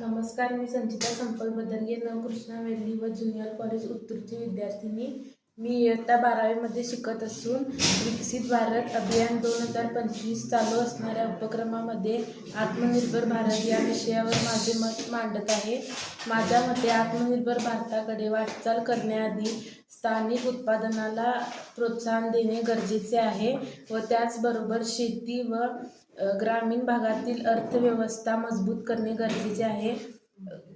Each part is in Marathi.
नमस्कार, मी संचिता संपत बदरगे, नवकृष्णा वेल्ली व ज्युनियर कॉलेज उत्तूरची विद्यार्थिनी. मी इयत्ता 12वीमध्ये शिकत असून विकसित भारत अभियान 2025 चालू असणाऱ्या उपक्रमामध्ये आत्मनिर्भर भारत या विषयावर माझे मत मांडत आहे. माझ्या मते आत्मनिर्भर भारताकडे वाटचाल करण्याआधी स्थानिक उत्पादनाला प्रोत्साहन देणे गरजेचे आहे व त्याचबरोबर शेती व ग्रामीण भागातील अर्थव्यवस्था मजबूत करणे गरजेचे आहे.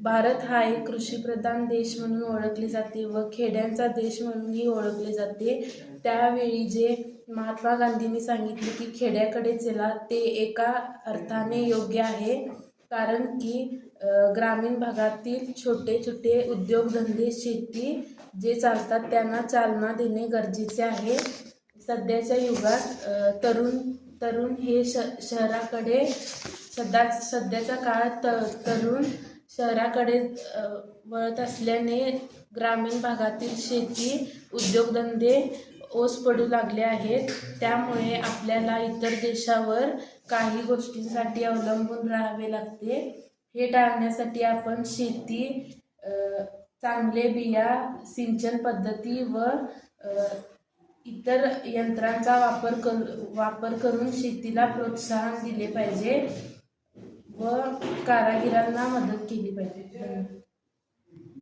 भारत हा एक कृषीप्रधान देश म्हणून ओळखले जाते व खेड्यांचा देश म्हणूनही ओळखले जाते. त्यावेळी जे महात्मा गांधींनी सांगितले की खेड्याकडे चला, ते एका अर्थाने योग्य आहे, कारण की ग्रामीण भागातील छोटे छोटे उद्योगधंदे, शेती जे चालतात त्यांना चालना देणे गरजेचे आहे. सध्याच्या युगात तरुण हे शहराकडे सध्याच्या काळात तरुण शहराकडे वळत असल्याने ग्रामीण भागातील शेती उद्योगधंदे ओस पडू लागले आहेत. त्यामुळे आपल्याला इतर देशावर काही गोष्टींसाठी अवलंबून राहावे लागते. हे टाळण्यासाठी आपण शेती, चांगले बिया, सिंचन पद्धती व इतर यंत्रांचा वापर करून शेतीला प्रोत्साहन दिले पाहिजे व कारागिरांना मदत केली पाहिजे.